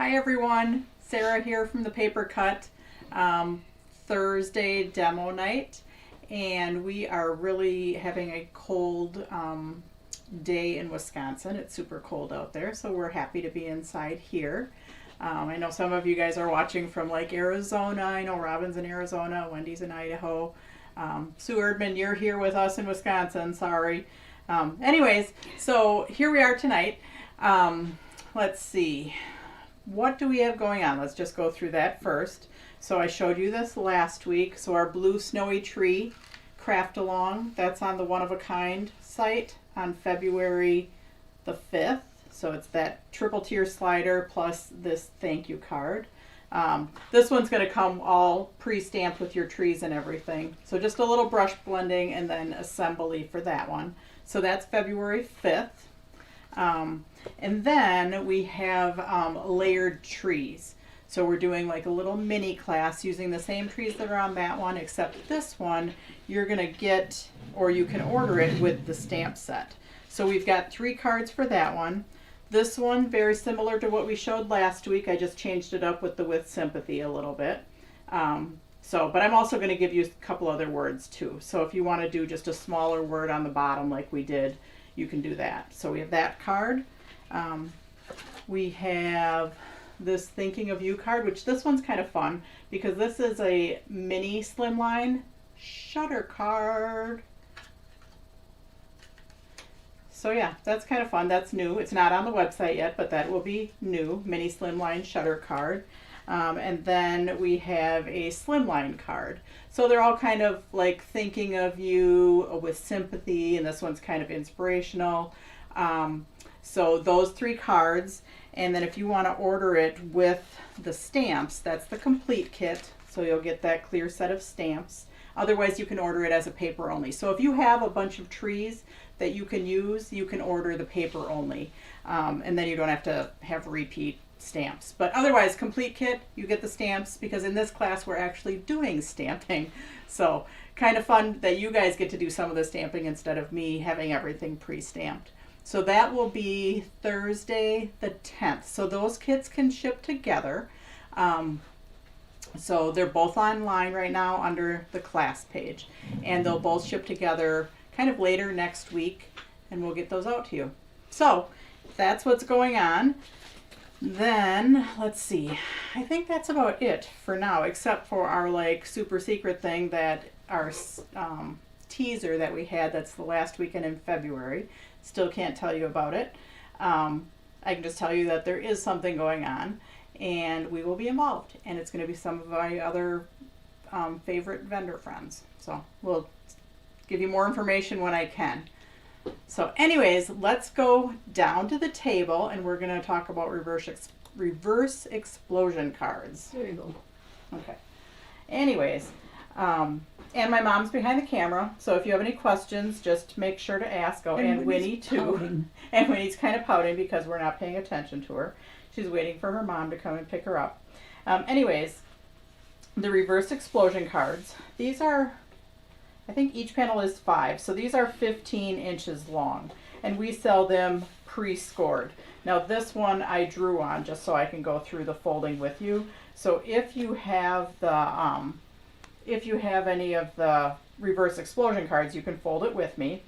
Hi everyone, Sarah here from the Paper Cut Thursday demo night, and we are really having a cold day in Wisconsin. It's super cold out there, so we're happy to be inside here. I know some of you guys are watching from like Arizona. I know Robin's in Arizona, Wendy's in Idaho. Sue Erdman, you're here with us in Wisconsin, sorry. Anyways, so here we are tonight. Let's see. What do we have going on? Let's just go through that first. So I showed you this last week. So our blue snowy tree craft along, that's on the One of a Kind site on February the 5th. So it's that triple tier slider plus this thank you card. This one's going to come all pre-stamped with your trees and everything. So just a little brush blending and then assembly for that one. So that's February 5th. And then we have layered trees. So we're doing like a little mini class using the same trees that are on that one, except this one you're going to get, or you can order it with the stamp set. So we've got 3 cards for that one. This one, very similar to what we showed last week. I just changed it up with the With Sympathy a little bit. But I'm also going to give you a couple other words too. So if you want to do just a smaller word on the bottom like we did, you can do that. So we have that card. We have this Thinking of You card, which this one's kind of fun because this is a mini slimline shutter card. So yeah, that's kind of fun. That's new. It's not on the website yet, but that will be new. Mini slimline shutter card. And then we have a slimline card. So they're all kind of like Thinking of You with Sympathy, and this one's kind of inspirational. So those 3 cards, and then if you want to order it with the stamps, that's the complete kit. So you'll get that clear set of stamps. Otherwise, you can order it as a paper only. So if you have a bunch of trees that you can use, you can order the paper only. And then you don't have to have repeat stamps. But otherwise, complete kit, you get the stamps because in this class we're actually doing stamping. So kind of fun that you guys get to do some of the stamping instead of me having everything pre-stamped. So that will be Thursday the 10th. So those kits can ship together. So they're both online right now under the class page. And they'll both ship together kind of later next week. And we'll get those out to you. So that's what's going on. Then, let's see. I think that's about it for now, except for our like super secret thing that our teaser that we had that's the last weekend in February. Still can't tell you about it. I can just tell you that there is something going on and we will be involved, and it's going to be some of my other favorite vendor friends. So we'll give you more information when I can. So anyways, let's go down to the table and we're going to talk about reverse explosion cards. There you go. Okay. Anyways, and my mom's behind the camera, so if you have any questions, just make sure to ask. Oh, and Winnie too. Pouting. And Winnie's kind of pouting because we're not paying attention to her. She's waiting for her mom to come and pick her up. Anyways, the reverse explosion cards. These are, I think each panel is 5, so these are 15 inches long, and we sell them pre-scored. Now this one I drew on just so I can go through the folding with you. So if you have any of the reverse explosion cards, you can fold it with me.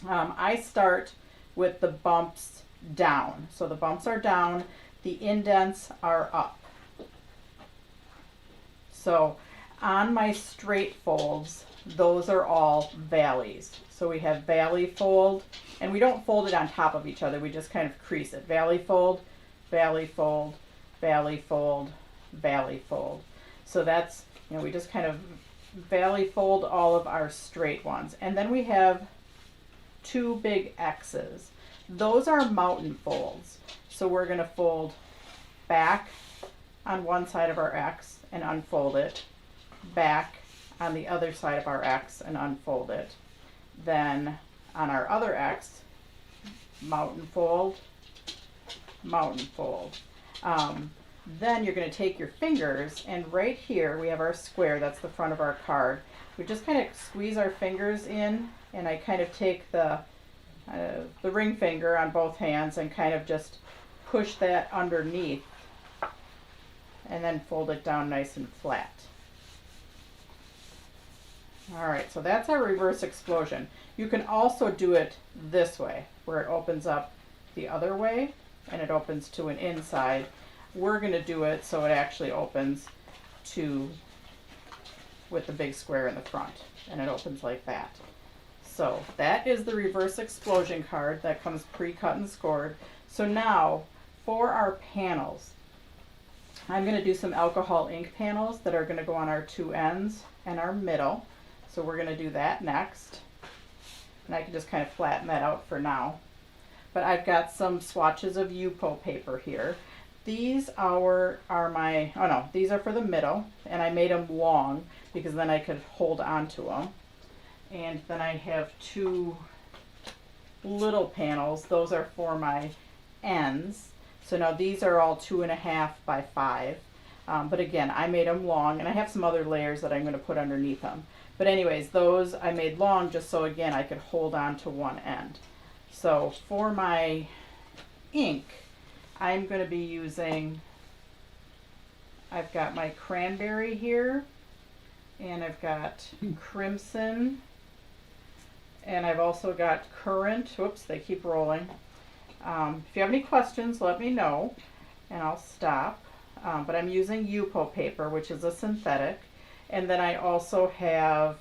I start with the bumps down. So the bumps are down, the indents are up. So on my straight folds, those are all valleys. So we have valley fold, and we don't fold it on top of each other, we just kind of crease it. Valley fold, valley fold, valley fold, valley fold. So that's, we just kind of valley fold all of our straight ones. And then we have 2 big X's. Those are mountain folds. So we're going to fold back on one side of our X and unfold it, back on the other side of our X and unfold it. Then on our other X, mountain fold, mountain fold. Then you're going to take your fingers, and right here we have our square, that's the front of our card. We just kind of squeeze our fingers in, and I kind of take the ring finger on both hands and kind of just push that underneath and then fold it down nice and flat. All right, so that's our reverse explosion. You can also do it this way, where it opens up the other way and it opens to an inside. We're gonna do it so it actually opens to with the big square in the front, and it opens like that. So that is the reverse explosion card that comes pre-cut and scored. So now for our panels, I'm gonna do some alcohol ink panels that are gonna go on our two ends and our middle. So we're gonna do that next. And I can just kind of flatten that out for now. But I've got some swatches of Yupo paper here. These are my, oh no, these are for the middle, and I made them long because then I could hold on to them. And then I have two little panels. Those are for my ends. So now these are all 2.5 by 5. But again, I made them long, and I have some other layers that I'm going to put underneath them. But anyways, those I made long just so again I could hold on to one end. So for my ink, I'm going to be using, I've got my cranberry here, and I've got crimson, and I've also got currant. Whoops, they keep rolling. If you have any questions, let me know, and I'll stop. But I'm using Yupo paper, which is a synthetic. And then I also have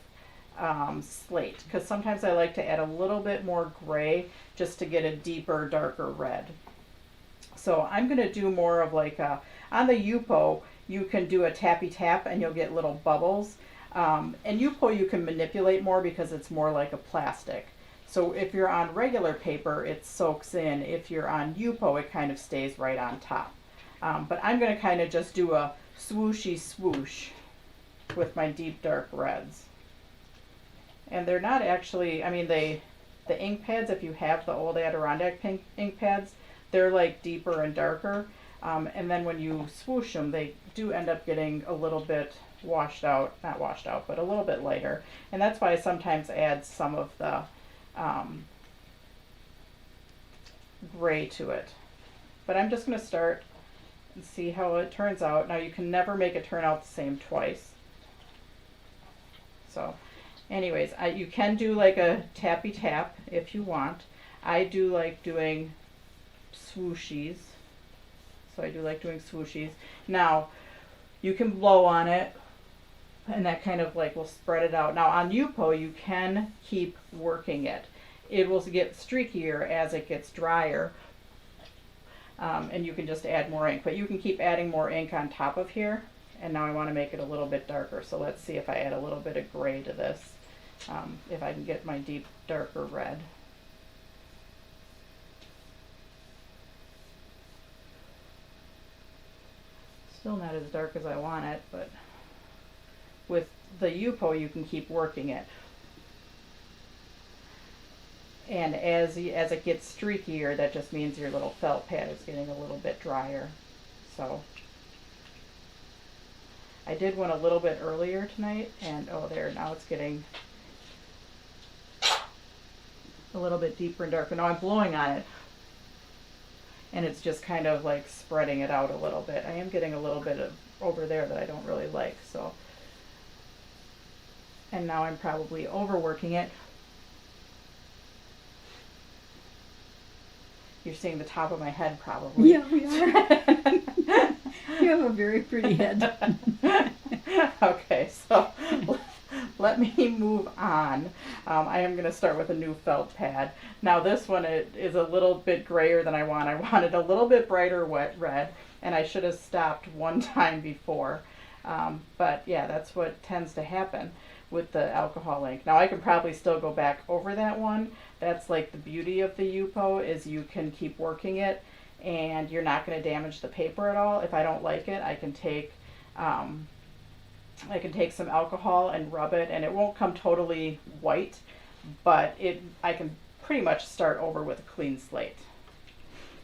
slate, because sometimes I like to add a little bit more gray just to get a deeper, darker red. So I'm going to do more of like a, on the Yupo, you can do a tappy tap and you'll get little bubbles. And Yupo you can manipulate more because it's more like a plastic. So if you're on regular paper, it soaks in. If you're on Yupo, it kind of stays right on top. But I'm going to kind of just do a swooshy swoosh with my deep dark reds. And they're not actually, I mean, the ink pads, if you have the old Adirondack pink ink pads, they're like deeper and darker. And then when you swoosh them, they do end up getting a little bit washed out, not washed out, but a little bit lighter. And that's why I sometimes add some of the gray to it. But I'm just going to start and see how it turns out. Now you can never make it turn out the same twice. So anyways, you can do like a tappy tap if you want. I do like doing swooshies. So I do like doing swooshies. Now you can blow on it and that kind of like will spread it out. Now on Yupo you can keep working it. It will get streakier as it gets drier. And you can just add more ink, but you can keep adding more ink on top of here. And now I want to make it a little bit darker. So let's see if I add a little bit of gray to this, if I can get my deep darker red. Still not as dark as I want it, but with the Yupo you can keep working it. And as it gets streakier, that just means your little felt pad is getting a little bit drier. So I did one a little bit earlier tonight, and oh there, now it's getting a little bit deeper and darker. Now I'm blowing on it, and it's just kind of like spreading it out a little bit. I am getting a little bit of over there that I don't really like, so. And now I'm probably overworking it. You're seeing the top of my head probably. Yeah, we are. You have a very pretty head. Okay, so let me move on. I am going to start with a new felt pad. Now this one is a little bit grayer than I want. I wanted a little bit brighter wet red, and I should have stopped one time before. But yeah, that's what tends to happen with the alcohol ink. Now I could probably still go back over that one. That's like the beauty of the Yupo, is you can keep working it and you're not going to damage the paper at all. If I don't like it, I can take some alcohol and rub it, and it won't come totally white, but I can pretty much start over with a clean slate,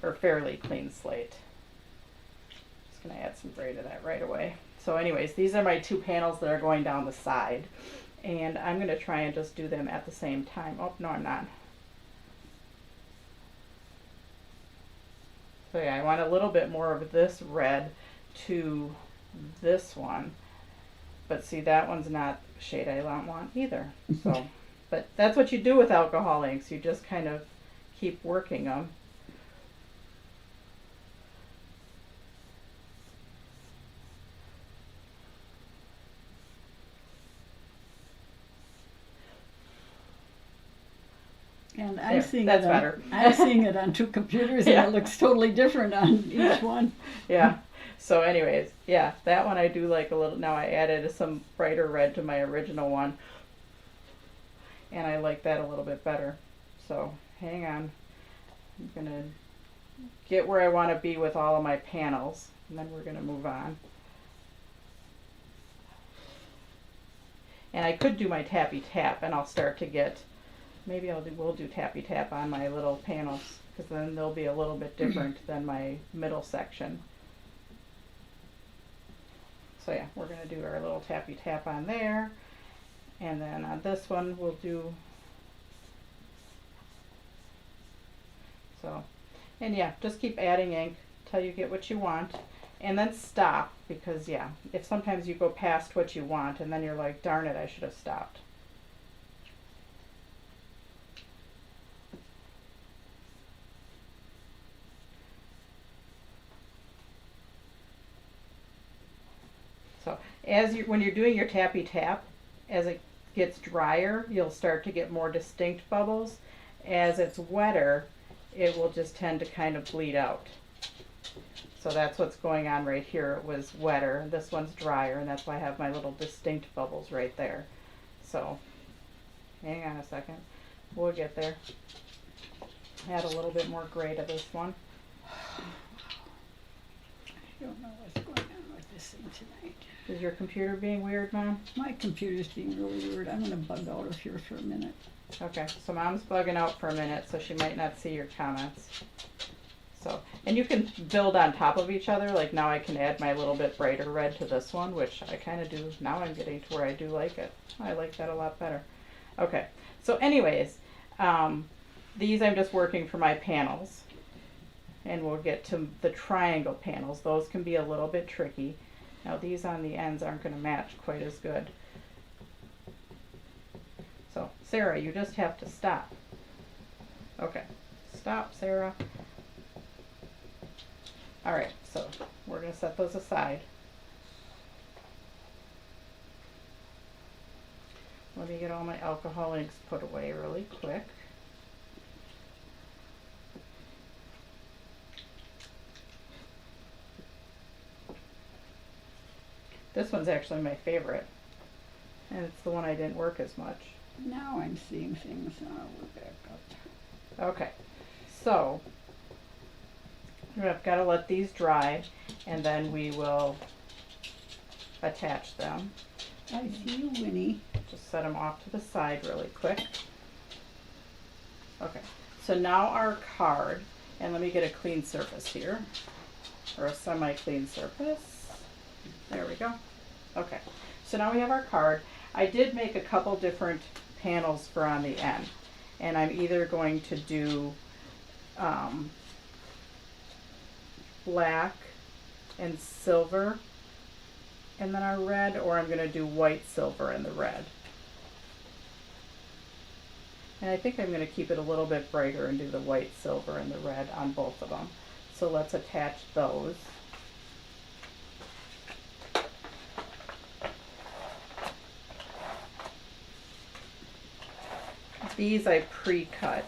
or fairly clean slate. Just going to add some gray to that right away. So anyways, these are my two panels that are going down the side, and I'm going to try and just do them at the same time. Oh, no, I'm not. So yeah, I want a little bit more of this red to this one. But see, that one's not shade I don't want either. So, but that's what you do with alcohol inks. You just kind of keep working them. And There, I'm seeing that's it on, better. I'm seeing it on two computers, Yeah. and it looks totally different on each one. Yeah. So anyways, yeah, that one I do like a little. Now I added some brighter red to my original one. And I like that a little bit better. So hang on. I'm going to get where I want to be with all of my panels. And then we're going to move on. And I could do my tappy tap and I'll start to get, maybe we'll do tappy tap on my little panels. Because then they'll be a little bit different than my middle section. So yeah, we're going to do our little tappy tap on there. And then on this one, we'll do, so, and yeah, just keep adding ink till you get what you want. And then stop, because yeah, if sometimes you go past what you want and then you're like, darn it, I should have stopped. So when you're doing your tappy tap, as it gets drier, you'll start to get more distinct bubbles. As it's wetter, it will just tend to kind of bleed out. So that's what's going on right here. It was wetter. This one's drier, and that's why I have my little distinct bubbles right there. So hang on a second. We'll get there. Add a little bit more gray to this one. I don't know what's going on with this thing tonight. Is your computer being weird, Mom? My computer's being really weird. I'm gonna bug out of here for a minute. Okay, so Mom's bugging out for a minute, so she might not see your comments. So, and you can build on top of each other. Like now I can add my little bit brighter red to this one, which I kind of do. Now I'm getting to where I do like it. I like that a lot better. Okay, so anyways, these I'm just working for my panels. And we'll get to the triangle panels. Those can be a little bit tricky. Now these on the ends aren't going to match quite as good. So Sarah, you just have to stop. Okay, stop, Sarah. All right, so we're going to set those aside. Let me get all my alcohol inks put away really quick. This one's actually my favorite, and it's the one I didn't work as much. Now I'm seeing things. We're back up. Okay, so I've got to let these dry, and then we will attach them. I see you, Winnie. Just set them off to the side really quick. Okay, so now our card, and let me get a clean surface here, or a semi-clean surface. There we go. Okay, so now we have our card. I did make a couple different panels for on the end, and I'm either going to do black and silver and then our red, or I'm going to do white, silver, and the red. And I think I'm going to keep it a little bit brighter and do the white, silver, and the red on both of them. So let's attach those. These I pre-cut.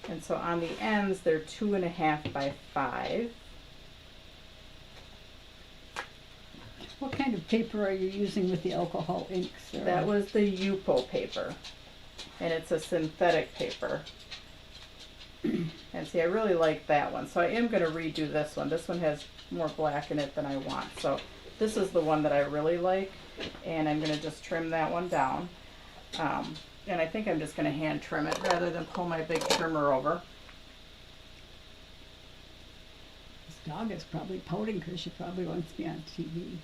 And so on the ends, they're 2.5 by 5. What kind of paper are you using with the alcohol inks? Sarah? That was the Yupo paper, and it's a synthetic paper. And see, I really like that one, so I am going to redo this one. This one has more black in it than I want, so this is the one that I really like, and I'm going to just trim that one down. And I think I'm just going to hand trim it rather than pull my big trimmer over. This dog is probably pouting because she probably wants to be on TV.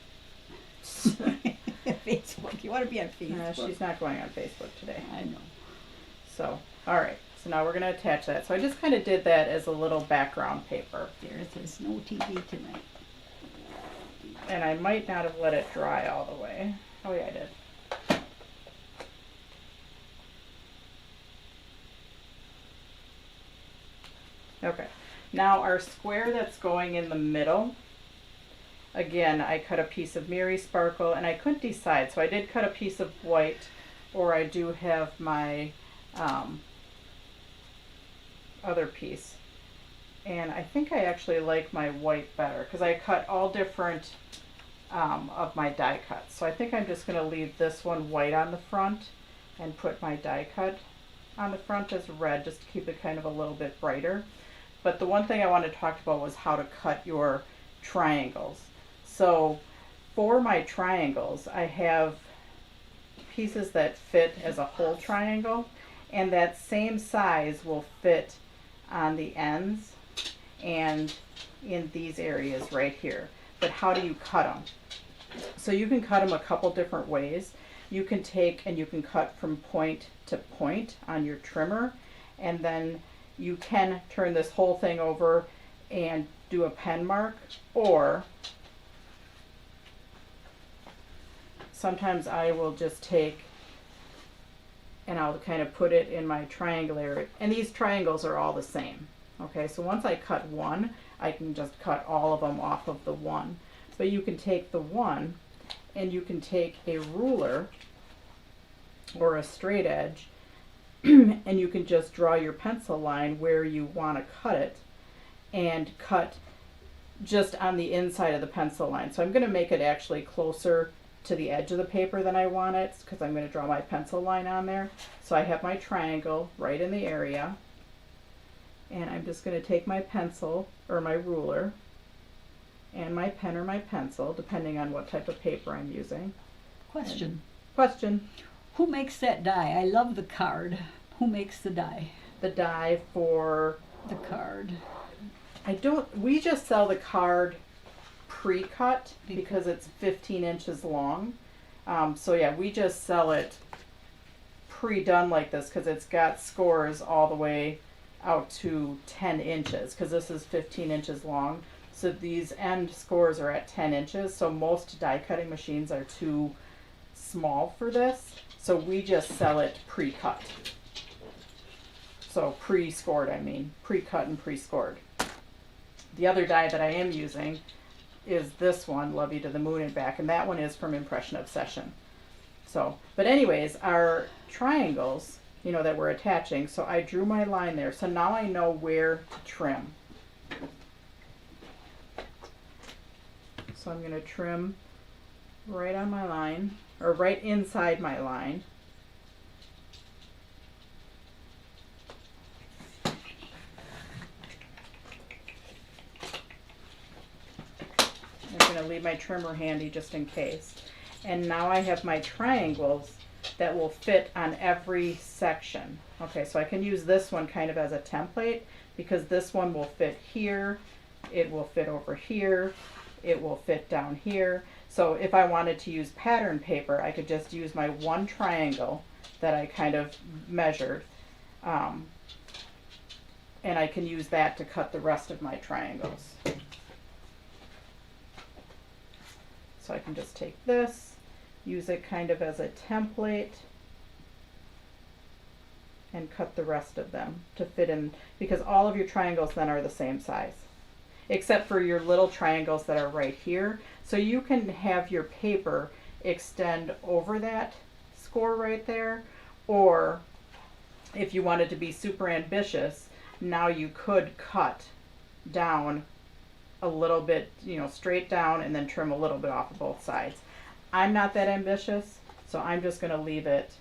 Facebook. You want to be on Facebook? She's not going on Facebook today. I know. So, all right. So now we're going to attach that. So I just kind of did that as a little background paper. There it is, no TV tonight. And I might not have let it dry all the way. Oh yeah, I did. Okay, now our square that's going in the middle, again, I cut a piece of Miri Sparkle, and I couldn't decide, so I did cut a piece of white, or I do have my other piece. And I think I actually like my white better, because I cut all different of my die cuts. So I think I'm just going to leave this one white on the front and put my die cut on the front as red, just to keep it kind of a little bit brighter. But the one thing I wanted to talk about was how to cut your triangles. So for my triangles, I have pieces that fit as a whole triangle, and that same size will fit on the ends and in these areas right here. But how do you cut them? So you can cut them a couple different ways. You can take and you can cut from point to point on your trimmer, and then you can turn this whole thing over and do a pen mark, or sometimes I will just take and I'll kind of put it in my triangle area, and these triangles are all the same. Okay, so once I cut one, I can just cut all of them off of the one. But you can take the one and you can take a ruler or a straight edge and you can just draw your pencil line where you want to cut it, and cut just on the inside of the pencil line. So I'm going to make it actually closer to the edge of the paper than I want it, because I'm going to draw my pencil line on there. So I have my triangle right in the area, and I'm just going to take my pencil or my ruler and my pen or my pencil, depending on what type of paper I'm using. Question. Question. Who makes that die? I love the card. Who makes the die? The die for The card. we just sell the card pre-cut because it's 15 inches long. So yeah, we just sell it pre-done like this because it's got scores all the way out to 10 inches because this is 15 inches long. So these end scores are at 10 inches. So most die cutting machines are too small for this. So we just sell it pre-cut. So pre-scored, I mean, pre-cut and pre-scored. The other die that I am using is this one, Love You to the Moon and Back, and that one is from Impression Obsession. So, but anyways, our triangles, you know, that we're attaching, so I drew my line there. So now I know where to trim. So I'm going to trim right on my line, or right inside my line. I'm going to leave my trimmer handy just in case. And now I have my triangles that will fit on every section. Okay, so I can use this one kind of as a template because this one will fit here, it will fit over here, it will fit down here. So if I wanted to use pattern paper, I could just use my one triangle that I kind of measured, and I can use that to cut the rest of my triangles. So I can just take this, use it kind of as a template, and cut the rest of them to fit in, because all of your triangles then are the same size, except for your little triangles that are right here. So you can have your paper extend over that score right there, or if you wanted to be super ambitious, now you could cut down a little bit, you know, straight down and then trim a little bit off of both sides. I'm not that ambitious, so I'm just going to leave it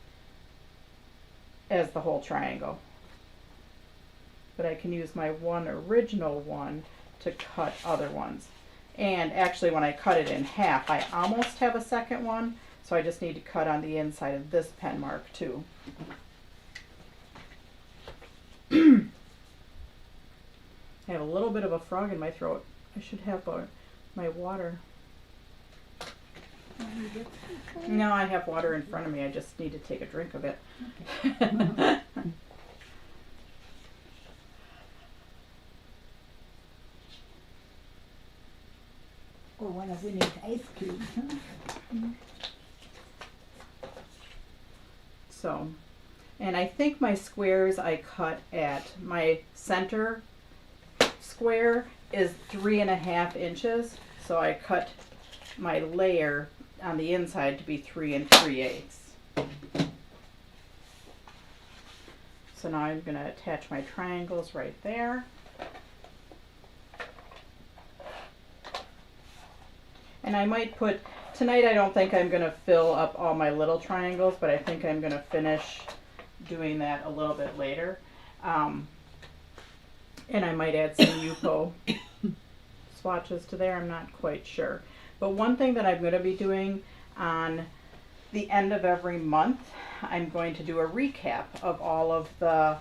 as the whole triangle. But I can use my one original one to cut other ones. And actually when I cut it in half, I almost have a second one, so I just need to cut on the inside of this pen mark too. I have a little bit of a frog in my throat. I should have my water. No, I have water in front of me. I just need to take a drink of it. Okay. one of Winnie's ice cubes, huh? So, and I think my squares I cut at my center square is 3.5 inches. So I cut my layer on the inside to be 3 3/8. So now I'm going to attach my triangles right there. And I might put, tonight I don't think I'm going to fill up all my little triangles, but I think I'm going to finish doing that a little bit later. And I might add some Yupo swatches to there, I'm not quite sure. But one thing that I'm going to be doing on the end of every month, I'm going to do a recap of all of the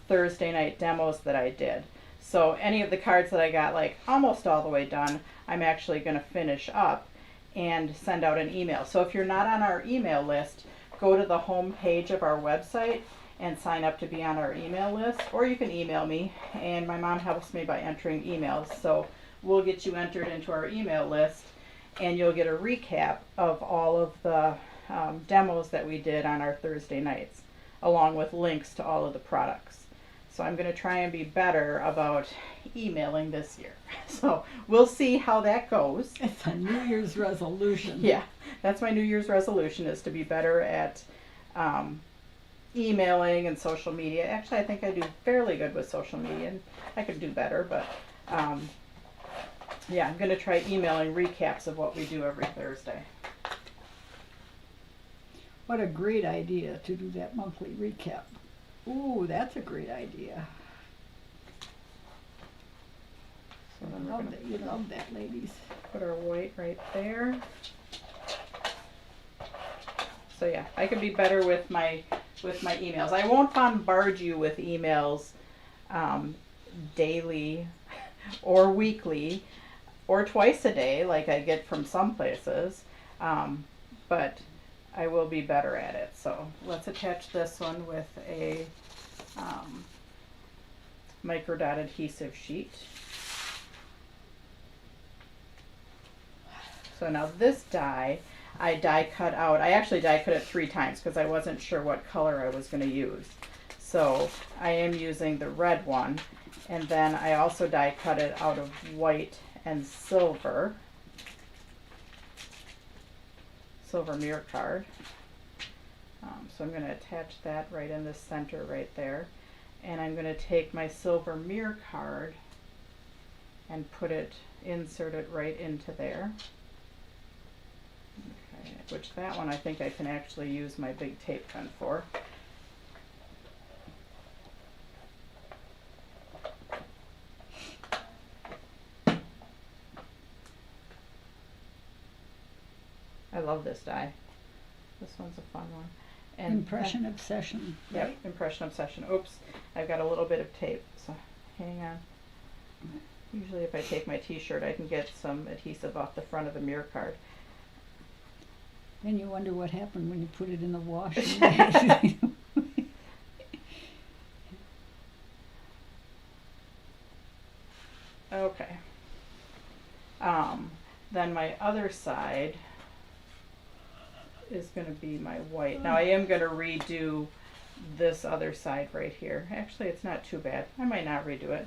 Thursday night demos that I did. So any of the cards that I got like almost all the way done, I'm actually going to finish up and send out an email. So if you're not on our email list, go to the home page of our website and sign up to be on our email list, or you can email me, and my mom helps me by entering emails. So we'll get you entered into our email list, and you'll get a recap of all of the demos that we did on our Thursday nights, along with links to all of the products. So I'm going to try and be better about emailing this year. So we'll see how that goes. It's a New Year's resolution. Yeah, that's my New Year's resolution, is to be better at emailing and social media. Actually, I think I do fairly good with social media, and I could do better, but yeah, I'm going to try emailing recaps of what we do every Thursday. What a great idea to do that monthly recap. Ooh, that's a great idea. So then we're going You love that, ladies. to put our white right there. So yeah, I could be better with my emails. I won't bombard you with emails daily or weekly or twice a day like I get from some places, but I will be better at it. So let's attach this one with a micro dot adhesive sheet. So now this die, I die cut out. I actually die cut it 3 times because I wasn't sure what color I was going to use. So I am using the red one, and then I also die cut it out of white and silver mirror card. So I'm going to attach that right in the center right there, and I'm going to take my silver mirror card and insert it right into there. Okay, which that one I think I can actually use my big tape gun for. I love this die. This one's a fun one. And Impression Obsession. Yep, Right? Impression Obsession. Oops, I've got a little bit of tape, so hang on. Usually if I take my t-shirt, I can get some adhesive off the front of the mirror card. Then you wonder what happened when you put it in the wash. Okay. Then my other side is going to be my white. Now I am going to redo this other side right here. Actually, it's not too bad. I might not redo it.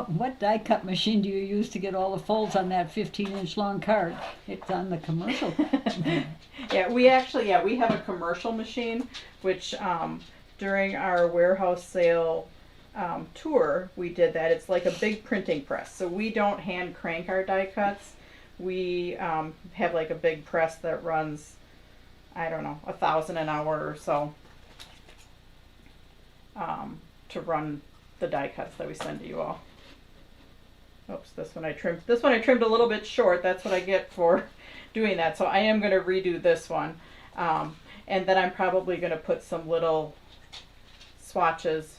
What die cut machine do you use to get all the folds on that 15-inch long card? It's on the commercial. Yeah, we have a commercial machine, which during our warehouse sale tour, we did that. It's like a big printing press. So we don't hand crank our die cuts. We have like a big press that runs, I don't know, 1,000 an hour or so to run the die cuts that we send to you all. Oops, this one I trimmed a little bit short. That's what I get for doing that. So I am going to redo this one. And then I'm probably going to put some little swatches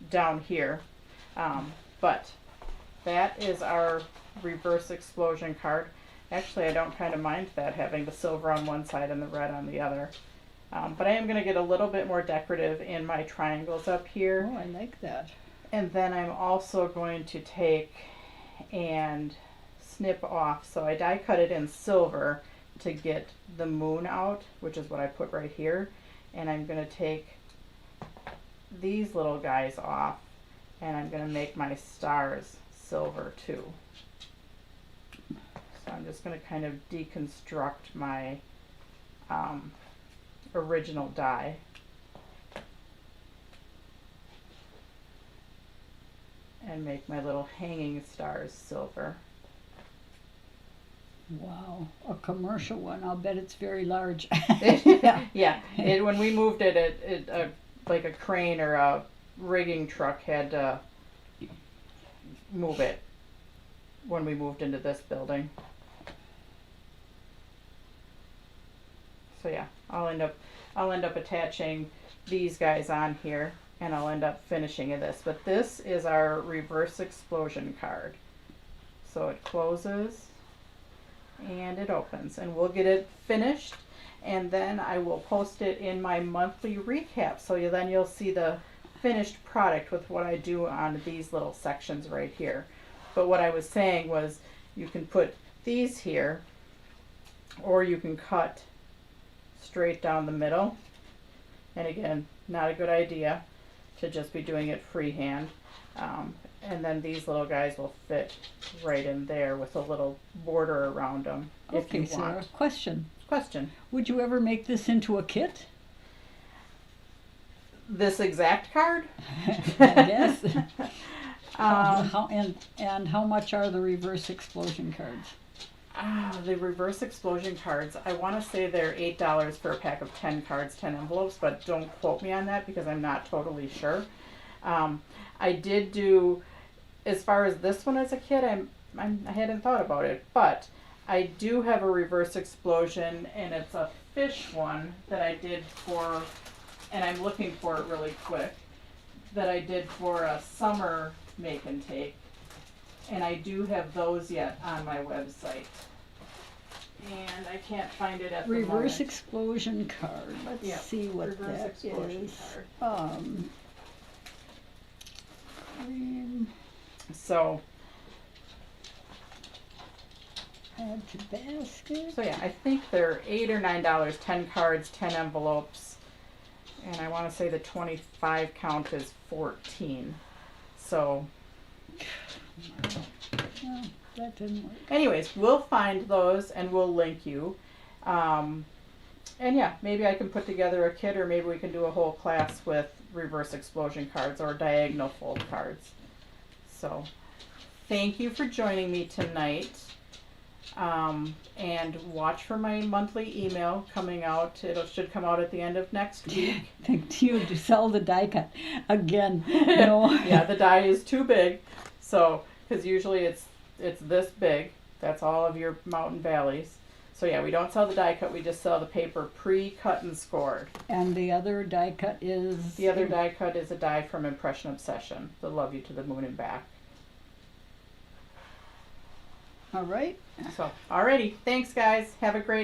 down here. But that is our reverse explosion card. Actually, I don't kind of mind that, having the silver on one side and the red on the other. But I am going to get a little bit more decorative in my triangles up here. Oh, I like that. And then I'm also going to take and snip off. So I die cut it in silver to get the moon out, which is what I put right here. And I'm going to take these little guys off, and I'm going to make my stars silver too. So I'm just going to kind of deconstruct my original die. And make my little hanging stars silver. Wow, a commercial one. I'll bet it's very large. Yeah. When we moved it, like a crane or a rigging truck had to move it when we moved into this building. So yeah, I'll end up attaching these guys on here, and I'll end up finishing this. But this is our reverse explosion card. So it closes and it opens, and we'll get it finished, and then I will post it in my monthly recap. So then you'll see the finished product with what I do on these little sections right here. But what I was saying was, you can put these here, or you can cut straight down the middle. And again, not a good idea to just be doing it freehand. And then these little guys will fit right in there with a little border around them if Okay, you Sarah, want. question. Would you ever make this into a kit? This exact card? Yes. Um, How much are the reverse explosion cards? The reverse explosion cards, I want to say they're $8 for a pack of 10 cards, 10 envelopes, but don't quote me on that because I'm not totally sure. I did do, as far as this one as a kid, I hadn't thought about it, but I do have a reverse explosion, and it's a fish one that I did for, and I'm looking for it really quick, that I did for a summer make and take. And I do have those yet on my website. And I can't find it at the moment. Reverse explosion card. Let's Yeah, see what reverse that explosion is. card. Cream, So add to basket. yeah, I think they're $8 or $9, 10 cards, 10 envelopes. And I want to say the 25 count is 14. So No, that didn't work. anyways, we'll find those and we'll link you. And yeah, maybe I can put together a kit, or maybe we can do a whole class with reverse explosion cards or diagonal fold cards. So thank you for joining me tonight. And watch for my monthly email coming out. It should come out at the end of next week. Thank you to sell the die cut again. No. Yeah, the die is too big. So, because usually it's this big. That's all of your mountain valleys. So yeah, we don't sell the die cut. We just sell the paper pre-cut and scored. And the other die cut is? The other die cut is a die from Impression Obsession, the Love You to the Moon and Back. All right. So, alrighty. Thanks, guys. Have a great